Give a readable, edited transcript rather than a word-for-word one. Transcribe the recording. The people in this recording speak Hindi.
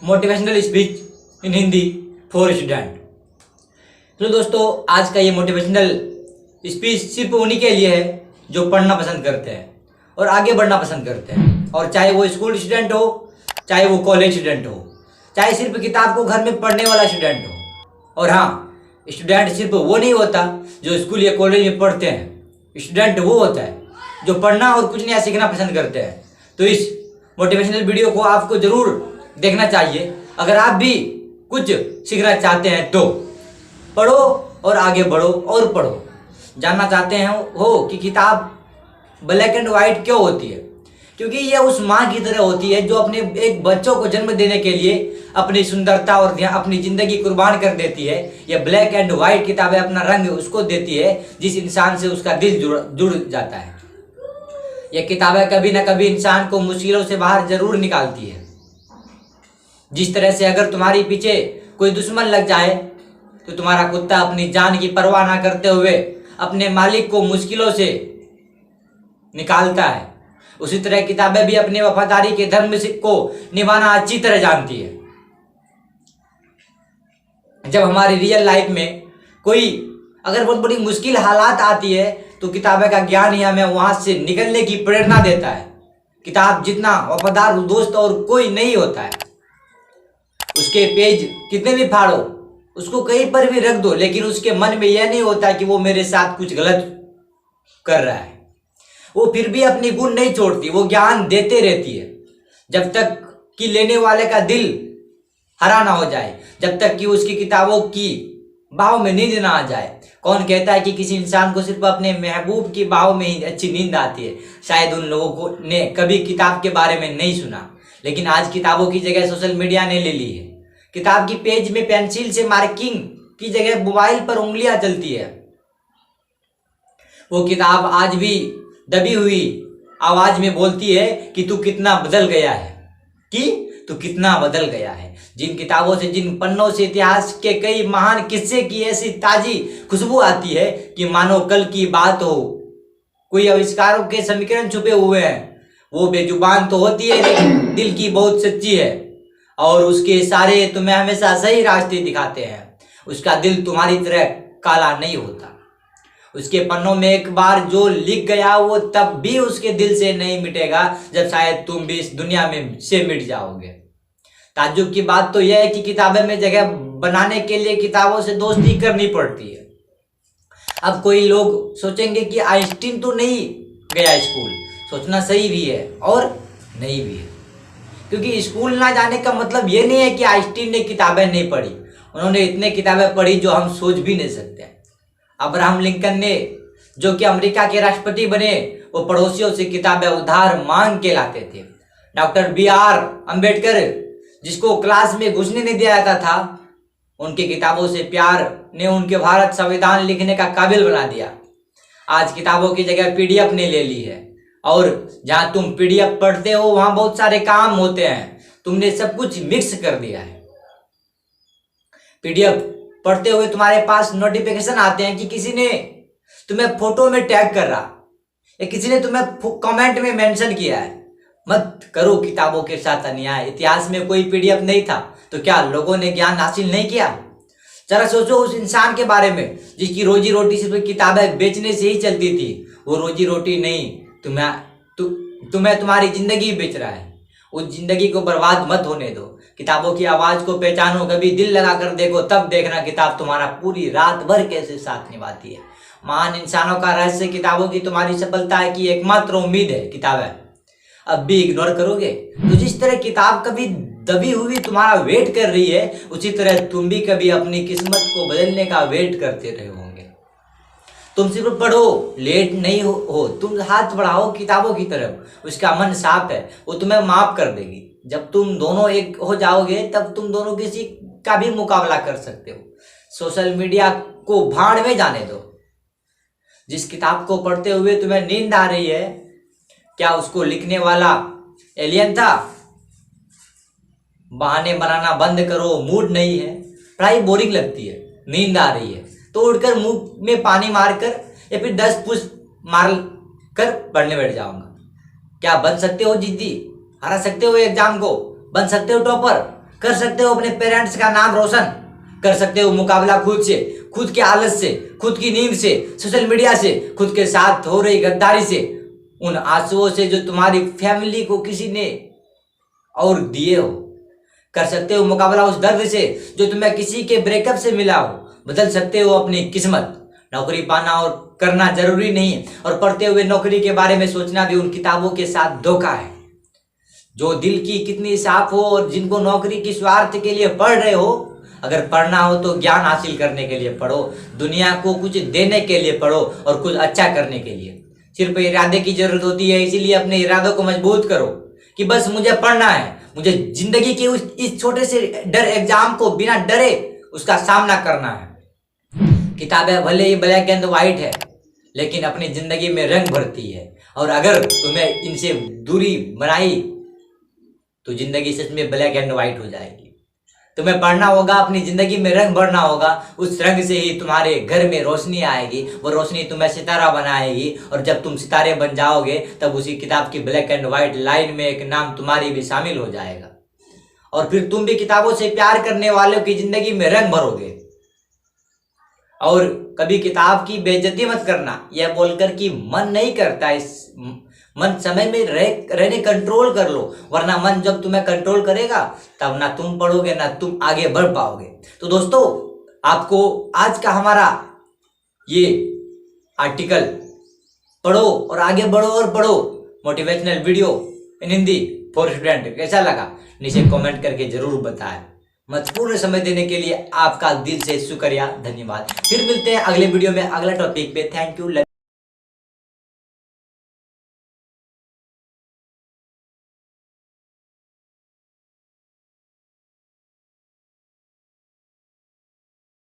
Motivational speech in Hindi for student. तो दोस्तों, आज का ये मोटिवेशनल स्पीच सिर्फ उन्हीं के लिए है जो पढ़ना पसंद करते हैं और आगे बढ़ना पसंद करते हैं, और चाहे वो स्कूल स्टूडेंट हो, चाहे वो कॉलेज स्टूडेंट हो, चाहे सिर्फ किताब को घर में पढ़ने वाला स्टूडेंट हो। और हाँ, स्टूडेंट सिर्फ वो नहीं होता जो स्कूल या कॉलेज में पढ़ते हैं। स्टूडेंट वो होता है जो पढ़ना और कुछ नया सीखना पसंद करते हैं। तो इस मोटिवेशनल वीडियो को आपको जरूर देखना चाहिए। अगर आप भी कुछ सीखना चाहते हैं तो पढ़ो और आगे बढ़ो और पढ़ो। जानना चाहते हैं हो कि किताब ब्लैक एंड व्हाइट क्यों होती है? क्योंकि ये उस माँ की तरह होती है जो अपने एक बच्चों को जन्म देने के लिए अपनी सुंदरता और अपनी जिंदगी कुर्बान कर देती है। ये ब्लैक एंड व्हाइट किताबें अपना रंग उसको देती है जिस इंसान से उसका दिल जुड़ जाता है। ये किताबें कभी ना कभी इंसान को मुश्किलों से बाहर जरूर निकालती है। जिस तरह से अगर तुम्हारी पीछे कोई दुश्मन लग जाए तो तुम्हारा कुत्ता अपनी जान की परवाह ना करते हुए अपने मालिक को मुश्किलों से निकालता है, उसी तरह किताबें भी अपने वफादारी के धर्म को निभाना अच्छी तरह जानती है। जब हमारी रियल लाइफ में कोई अगर बहुत बड़ी मुश्किल हालात आती है तो किताबें का ज्ञान ही हमें वहां से निकलने की प्रेरणा देता है। किताब जितना वफादार दोस्त और कोई नहीं होता है। उसके पेज कितने भी फाड़ो, उसको कहीं पर भी रख दो, लेकिन उसके मन में यह नहीं होता कि वो मेरे साथ कुछ गलत कर रहा है। वो फिर भी अपनी गुण नहीं छोड़ती, वो ज्ञान देते रहती है जब तक कि लेने वाले का दिल हरा ना हो जाए, जब तक कि उसकी किताबों की बाहों में नींद ना आ जाए। कौन कहता है कि किसी इंसान को सिर्फ अपने महबूब की बाहों में ही अच्छी नींद आती है? शायद उन लोगों को ने कभी किताब के बारे में नहीं सुना, लेकिन आज किताबों की जगह सोशल मीडिया ने ले ली है। किताब की पेज में पेंसिल से मार्किंग की जगह मोबाइल पर उंगलियां चलती है। वो किताब आज भी दबी हुई आवाज में बोलती है कि तू कितना बदल गया है, कि तू कितना बदल गया है। जिन किताबों से, जिन पन्नों से इतिहास के कई महान किस्से की ऐसी ताजी खुशबू आती है कि मानो कल की बात हो। कोई आविष्कारों के समीकरण छुपे हुए हैं। वो बेजुबान तो होती है लेकिन दिल की बहुत सच्ची है, और उसके इशारे तुम्हें हमेशा सही रास्ते दिखाते हैं। उसका दिल तुम्हारी तरह काला नहीं होता। उसके पन्नों में एक बार जो लिख गया वो तब भी उसके दिल से नहीं मिटेगा जब शायद तुम भी इस दुनिया में से मिट जाओगे। ताज्जुब की बात तो यह है कि किताबें में जगह बनाने के लिए किताबों से दोस्ती करनी पड़ती है। अब कोई लोग सोचेंगे कि आइंस्टीन तो नहीं गया स्कूल। सोचना सही भी है और नहीं भी है, क्योंकि स्कूल ना जाने का मतलब ये नहीं है कि आइंस्टीन ने किताबें नहीं पढ़ी। उन्होंने इतने किताबें पढ़ी जो हम सोच भी नहीं सकते। अब्राहम लिंकन ने, जो कि अमेरिका के राष्ट्रपति बने, वो पड़ोसियों से किताबें उधार मांग के लाते थे। डॉक्टर BR अम्बेडकर, जिसको क्लास में घुसने नहीं दिया जाता था, उनकी किताबों से प्यार ने उनके भारत संविधान लिखने का काबिल बना दिया। आज किताबों की जगह PDF ने ले ली है, और जहां तुम PDF पढ़ते हो वहां बहुत सारे काम होते हैं। तुमने सब कुछ मिक्स कर दिया है। PDF पढ़ते हुए तुम्हारे पास नोटिफिकेशन आते हैं कि किसी ने तुम्हें फोटो में टैग कर रहा, या किसी ने तुम्हें कमेंट में मेंशन किया है। मत करो किताबों के साथ अन्याय। इतिहास में कोई PDF नहीं था तो क्या लोगों ने ज्ञान हासिल नहीं किया? जरा सोचो उस इंसान के बारे में जिसकी रोजी रोटी सिर्फ किताबें बेचने से ही चलती थी। वो रोजी रोटी नहीं, तुम्हें तुम्हारी जिंदगी बेच रहा है। उस जिंदगी को बर्बाद मत होने दो। किताबों की आवाज को पहचानो, कभी दिल लगा कर देखो, तब देखना किताब तुम्हारा पूरी रात भर कैसे साथ निभाती है। महान इंसानों का रहस्य किताबों की तुम्हारी सफलता है कि एकमात्र उम्मीद है किताबें। अब भी इग्नोर करोगे तो जिस तरह किताब कभी दबी हुई तुम्हारा वेट कर रही है, उसी तरह तुम भी कभी अपनी किस्मत को बदलने का वेट करते रहे होंगे। तुम सिर्फ पढ़ो, लेट नहीं हो, तुम हाथ बढ़ाओ किताबों की तरफ। उसका मन साफ है, वो तुम्हें माफ कर देगी। जब तुम दोनों एक हो जाओगे तब तुम दोनों किसी का भी मुकाबला कर सकते हो। सोशल मीडिया को भाड़ में जाने दो। जिस किताब को पढ़ते हुए तुम्हें नींद आ रही है, क्या उसको लिखने वाला एलियन था? बहाने बनाना बंद करो। मूड नहीं है, पढ़ाई बोरिंग लगती है, नींद आ रही है, तो उठकर मुंह में पानी मारकर या फिर 10 पुश मार कर पढ़ने बैठ जाऊंगा। क्या बन सकते हो जिद्दी? हरा सकते हो एग्जाम को? बन सकते हो टॉपर? कर सकते हो अपने पेरेंट्स का नाम रोशन, कर सकते हो मुकाबला खुद से, खुद के आलस से, खुद की नींद से, सोशल मीडिया से, खुद के साथ हो रही गद्दारी से, उन आंसुओं से जो तुम्हारी फैमिली को किसी ने और दिए हो। कर सकते हो मुकाबला उस दर्द से जो तुम्हें किसी के ब्रेकअप से मिला हो। बदल सकते हो अपनी किस्मत। नौकरी पाना और करना जरूरी नहीं है, और पढ़ते हुए नौकरी के बारे में सोचना भी उन किताबों के साथ धोखा है। जो दिल की कितनी साफ हो और जिनको नौकरी की स्वार्थ के लिए पढ़ रहे हो, अगर पढ़ना हो तो ज्ञान हासिल करने के लिए पढ़ो, दुनिया को कुछ देने के लिए पढ़ो और कुछ अच्छा करने के लिए। सिर्फ इरादे की जरूरत होती है, इसीलिए अपने इरादों को मजबूत करो कि बस मुझे पढ़ना है, मुझे जिंदगी के इस छोटे से डर एग्जाम को बिना डरे उसका सामना करना है। किताबें भले ही ब्लैक एंड व्हाइट है, लेकिन अपनी जिंदगी में रंग भरती है, और अगर तुम्हें इनसे दूरी बनाई तो जिंदगी सच में ब्लैक एंड व्हाइट हो जाएगी। तुम्हें पढ़ना होगा, अपनी जिंदगी में रंग भरना होगा, उस रंग से ही तुम्हारे घर में रोशनी आएगी, वो रोशनी तुम्हें सितारा बनाएगी, और जब तुम सितारे बन जाओगे तब उसी किताब की ब्लैक एंड व्हाइट लाइन में एक नाम तुम्हारी भी शामिल हो जाएगा, और फिर तुम भी किताबों से प्यार करने वालों की जिंदगी में रंग भरोगे। और कभी किताब की बेइज्जती मत करना यह बोलकर कि मन नहीं करता, इस मन समय में रहने कंट्रोल कर लो, वरना मन जब तुम्हें कंट्रोल करेगा तब ना तुम पढ़ोगे ना तुम आगे बढ़ पाओगे। तो दोस्तों, आपको आज का हमारा ये आर्टिकल पढ़ो और आगे बढ़ो और पढ़ो motivational video in Hindi for student कैसा लगा नीचे कमेंट करके जरूर बताएं। महत्वपूर्ण समय देने के लिए आपका दिल से शुक्रिया, धन्यवाद। फिर मिलते हैं अगले वीडियो में अगला टॉपिक पे। Thank you.